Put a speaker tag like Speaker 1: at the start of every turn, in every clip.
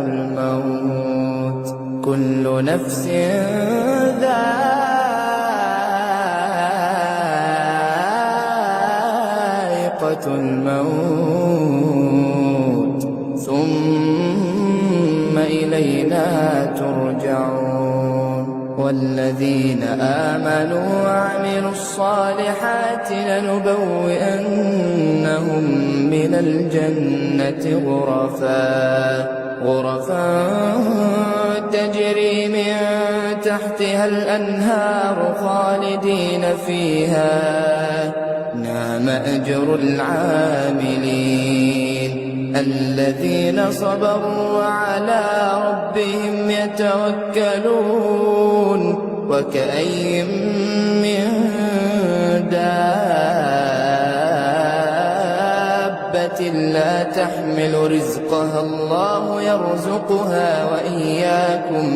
Speaker 1: الموت كل نفس ذائقة الموت ثم إلينا ترجعون والذين آمنوا وعملوا الصالحات لنبوئنهم من الجنة غرفا تجري من تحتها الأنهار خالدين فيها نعم أجر العاملين الذين صبروا وعلى ربهم يتوكلون وكأي من دابة لا تحمل رزقها الله يرزقها وإياكم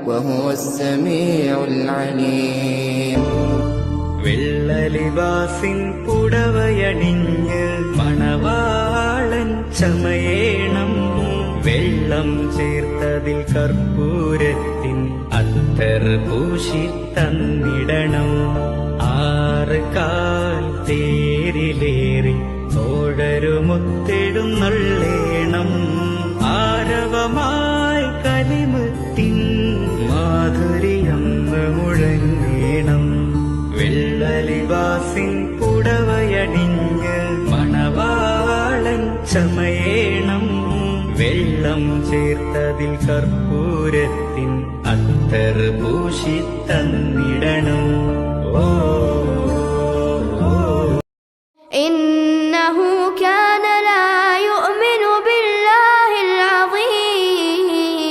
Speaker 1: وهو السميع العليم.
Speaker 2: വെള്ളലിവാസിൻ പുടവയണിഞ്ഞ് മണവാളൻ ചമയേണം വെള്ളം ചേർത്തതിൽ കർപ്പൂരത്തിൻ അത്തർ പൂശി തന്നിടണം 6 കാൽ തേരിലേറി തോഴരുമൊത്തെഴുന്നള്ളേണം ആരവമായി കലിമത്തിൻ മാധുര്യം മുഴങ്ങേണം വെള്ളലിവാസിൻ പുടവയണിഞ്ഞ് മണവാളൻ ചമയേണം വെള്ളം ചേർത്തതിൽ കർപ്പൂരത്തിൻ അത്തർ പൂശി തന്നിടണം.
Speaker 3: إنه كان لا يؤمن بالله العظيم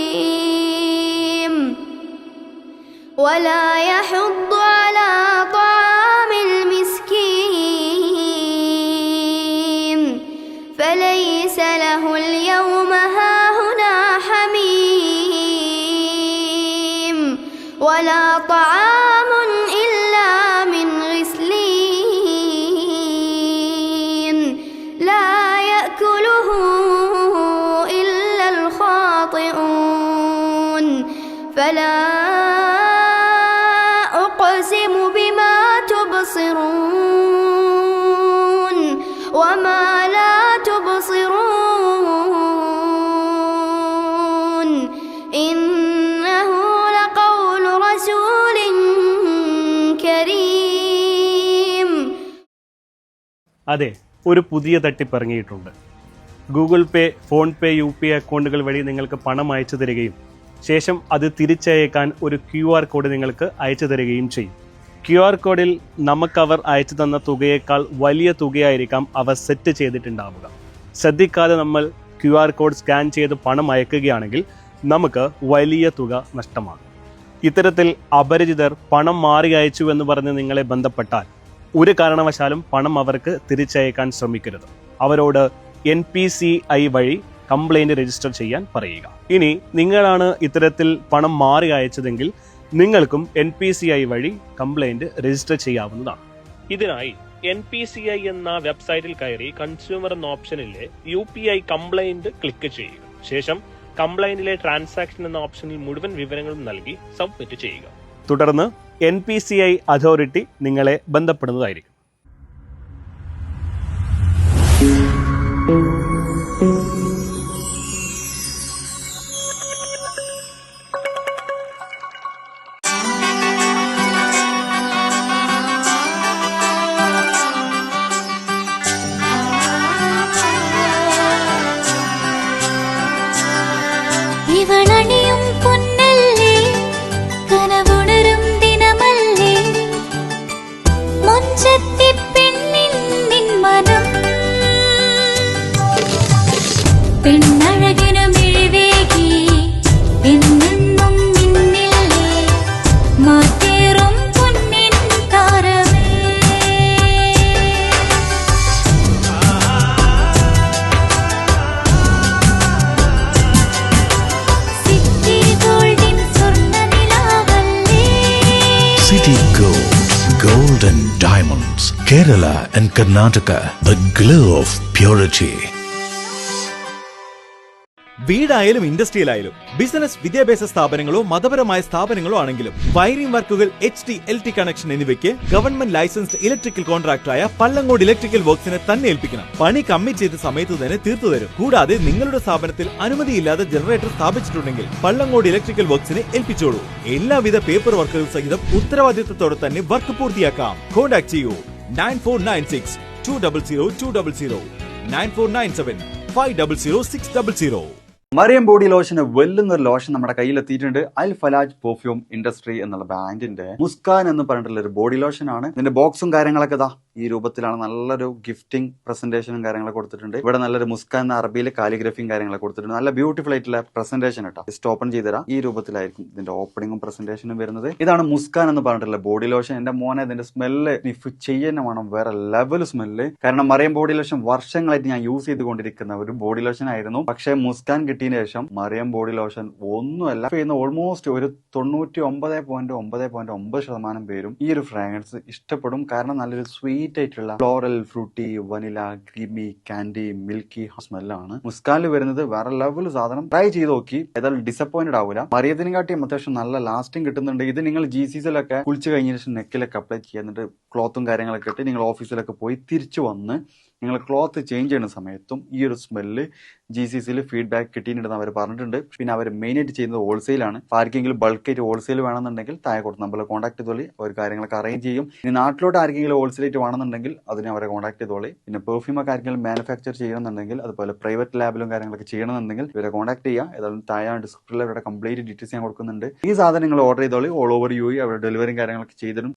Speaker 3: ولا يحض على طعام المسكين فليس له اليوم هاهنا حميم ولا طعام إلا من غسلين لا يأكله إلا الخاطئون فلا أقسم بما تبصرون وما لا تبصرون إنه لقول رسول كريم.
Speaker 4: അതെ, ഒരു പുതിയ തട്ടിപ്പ് ഇറങ്ങിയിട്ടുണ്ട്. ഗൂഗിൾ പേ, ഫോൺ പേ, UPI അക്കൗണ്ടുകൾ വഴി നിങ്ങൾക്ക് പണം അയച്ചു തരികയും ശേഷം അത് തിരിച്ചയക്കാൻ ഒരു QR കോഡ് നിങ്ങൾക്ക് അയച്ചു തരികയും ചെയ്യും. QR കോഡിൽ നമുക്കവർ അയച്ചു തന്ന തുകയേക്കാൾ വലിയ തുകയായിരിക്കാം അവർ സെറ്റ് ചെയ്തിട്ടുണ്ടാവുക. ശ്രദ്ധിക്കാതെ നമ്മൾ QR കോഡ് സ്കാൻ ചെയ്ത് പണം അയക്കുകയാണെങ്കിൽ നമുക്ക് വലിയ തുക നഷ്ടമാകും. ഇത്തരത്തിൽ അപരിചിതർ പണം മാറി അയച്ചു എന്ന് പറഞ്ഞ് നിങ്ങളെ ബന്ധപ്പെട്ടാൽ ഒരു കാരണവശാലും പണം അവർക്ക് തിരിച്ചയക്കാൻ ശ്രമിക്കരുത്. അവരോട് NPCI വഴി കംപ്ലൈൻറ്റ് രജിസ്റ്റർ ചെയ്യാൻ പറയുക. ഇനി നിങ്ങളാണ് ഇത്തരത്തിൽ പണം മാറി അയച്ചതെങ്കിൽ നിങ്ങൾക്കും NPCI വഴി കംപ്ലൈൻറ്റ് രജിസ്റ്റർ ചെയ്യാവുന്നതാണ്. ഇതിനായി NPCI എന്ന വെബ്സൈറ്റിൽ കയറി കൺസ്യൂമർ എന്ന ഓപ്ഷനിലെ UPI കംപ്ലൈൻറ്റ് ക്ലിക്ക് ചെയ്യുക. ശേഷം കംപ്ലൈൻറ്റിലെ ട്രാൻസാക്ഷൻ എന്ന ഓപ്ഷനിൽ മുഴുവൻ വിവരങ്ങളും നൽകി സബ്മിറ്റ് ചെയ്യുക. തുടർന്ന് NPCI അതോറിറ്റി നിങ്ങളെ ബന്ധപ്പെടുന്നതായിരിക്കും.
Speaker 5: ഇവളണിയും പൊന്നല്ലേ കനവുണരും ദിനമല്ലേ മുഞ്ചത്തി പെണ്ണിൻ മനം പെണ്ണഴകിനു മിഴിവേകി എന്നെന്നും നിന്നില്ലേ മാറ്റേറും പൊന്നിൻ താരമേ
Speaker 6: City Gold and Diamonds, Kerala and Karnataka, the glow of purity.
Speaker 7: വീടായാലും ഇൻഡസ്ട്രിയലായാലും ബിസിനസ് വിദ്യാഭ്യാസ സ്ഥാപനങ്ങളോ മതപരമായ സ്ഥാപനങ്ങളോ ആണെങ്കിലും വയറിംഗ് വർക്കുകൾ HT LT കണക്ഷൻ എന്നിവയ്ക്ക് ഗവൺമെന്റ് ലൈസൻസ്ഡ് ഇലക്ട്രിക്കൽ കോൺട്രാക്ടറായ പള്ളങ്ങോട് ഇലക്ട്രിക്കൽ വർക്സിനെ തന്നെ ഏൽപ്പിക്കണം. പണി കമ്മിറ്റ് ചെയ്ത സമയത്ത് തന്നെ തീർത്തു തരും. കൂടാതെ നിങ്ങളുടെ സ്ഥാപനത്തിൽ അനുമതിയില്ലാതെ ജനറേറ്റർ സ്ഥാപിച്ചിട്ടുണ്ടെങ്കിൽ പള്ളങ്ങോട് ഇലക്ട്രിക്കൽ വർക്സിനെ ഏൽപ്പിച്ചോളൂ. എല്ലാവിധ പേപ്പർ വർക്കുകൾ സഹിതം ഉത്തരവാദിത്തത്തോടെ തന്നെ വർക്ക് പൂർത്തിയാക്കാം. കോൺടാക്ട് ചെയ്യൂ 9496 200 200 9497 500 600.
Speaker 8: മറിയം ബോഡി ലോഷന് വെല്ലുന്ന ഒരു ലോഷൻ നമ്മുടെ കയ്യിൽ എത്തിയിട്ടുണ്ട്. അൽ ഫലാജ് പെർഫ്യൂം ഇൻഡസ്ട്രി എന്നുള്ള ബ്രാൻഡിന്റെ മുസ്കാൻ എന്ന് പറഞ്ഞിട്ടുള്ള ഒരു ബോഡി ലോഷൻ ആണ്. ഇതിന്റെ ബോക്സും കാര്യങ്ങളൊക്കെ ഇതാ ഈ രൂപത്തിലാണ്. നല്ലൊരു ഗിഫ്റ്റിംഗ് പ്രസന്റേഷനും കാര്യങ്ങളൊക്കെ കൊടുത്തിട്ടുണ്ട്. ഇവിടെ നല്ലൊരു മുസ്കാൻ എന്ന അറബിയിലെ കാലിഗ്രഫിയും കാര്യങ്ങളൊക്കെ കൊടുത്തിട്ടുണ്ട്. നല്ല ബ്യൂട്ടിഫുൾ ആയിട്ടുള്ള പ്രസന്റേഷൻ കേട്ടോ. ജസ്റ്റ് ഓപ്പൺ ചെയ്തുതരാം. ഈ രൂപത്തിലായിരിക്കും ഇതിന്റെ ഓപ്പണിംഗും പ്രസന്റേഷനും വരുന്നത്. ഇതാണ് മുസ്കാൻ എന്ന് പറഞ്ഞിട്ടുള്ള ബോഡി ലോഷൻ. എന്റെ മോനെ ഇതിന്റെ സ്മെല്ല് സ്നിഫ് ചെയ്യുന്ന വേണം, വേറെ ലെവൽ സ്മെല്ല്. കാരണം മറിയം ബോഡി ലോഷൻ വർഷങ്ങളായിട്ട് ഞാൻ യൂസ് ചെയ്തുകൊണ്ടിരിക്കുന്ന ഒരു ബോഡി ലോഷൻ ആയിരുന്നു. പക്ഷേ മുസ്കാൻ കിട്ടിയതിന് ശേഷം മറിയം ബോഡി ലോഷൻ ഒന്നുമല്ല ചെയ്യുന്ന ഓൾമോസ്റ്റ് ഒരു 99.9% പേരും ഈ ഒരു ഫ്രാഗ്രൻസ് ഇഷ്ടപ്പെടും. കാരണം നല്ലൊരു സ്വീറ്റ് ആയിട്ടുള്ള floral, fruity, vanilla, creamy, candy, milky സ്മെല്ലാണ് മുസ്കാനിൽ വരുന്നത്. വേറെ ലെവൽ സാധനം. ട്രൈ ചെയ്ത് നോക്കി, ഏതായാലും ഡിസപ്പോയിന്റഡ് ആവില്ല. മറിയത്തിനെ കാട്ടിയും അത്യാവശ്യം നല്ല ലാസ്റ്റിംഗ് കിട്ടുന്നുണ്ട്. ഇത് നിങ്ങൾ GCCയിലൊക്കെ കുളിച്ച് കഴിഞ്ഞ ശേഷം നെക്കിലൊക്കെ അപ്ലൈ ചെയ്യുന്നുണ്ട്. ക്ലോത്തും കാര്യങ്ങളൊക്കെ ഇട്ട് നിങ്ങൾ ഓഫീസിലൊക്കെ പോയി തിരിച്ചു വന്ന് നിങ്ങൾ ക്ലോത്ത് ചേഞ്ച് ചെയ്യുന്ന സമയത്തും ഈ ഒരു സ്മെല്ല് GCCയിൽ ഫീഡ്ബാക്ക് കിട്ടിയിട്ടുണ്ടെന്ന് അവർ പറഞ്ഞിട്ടുണ്ട്. പിന്നെ അവർ മെയിനായിട്ട് ചെയ്യുന്നത് ഹോൾസെയിലാണ്. ആർക്കെങ്കിലും ബൾക്കായിട്ട് ഹോൾസെയിൽ വേണമെന്നുണ്ടെങ്കിൽ താഴെ കൊടുത്ത് നമ്മളെ കോൺടാക്ട് ചെയ്തോളി. അവർ കാര്യങ്ങളൊക്കെ അറേഞ്ച് ചെയ്യും. ഇനി നാട്ടിലോട്ട് ആർക്കെങ്കിലും ഹോൾസെയിലായിട്ട് വേണമെന്നുണ്ടെങ്കിൽ അതിനെ അവരെ കോൺടാക്ട് ചെയ്തോളി. പിന്നെ പെർഫ്യൂമൊക്കെ ആർക്കെങ്കിലും മാനുഫാക്ചർ ചെയ്യണമെന്നുണ്ടെങ്കിൽ അതുപോലെ പ്രൈവറ്റ് ലാബിലും കാര്യങ്ങളൊക്കെ ചെയ്യണമെന്നുണ്ടെങ്കിൽ ഇവരെ കോൺടാക്ട് ചെയ്യുക. ഏതായാലും താഴെ ഡിസ്ക്രിപ്ഷനിൽ അവരുടെ കംപ്ലീറ്റ് ഡീറ്റെയിൽസ് ഞാൻ കൊടുക്കുന്നുണ്ട്. ഈ സാധനം നിങ്ങൾ ഓർഡർ ചെയ്തോളി. ഓൾ ഓവർ UAE അവരുടെ ഡെലിവറിയും കാര്യങ്ങളൊക്കെ ചെയ്തിടും.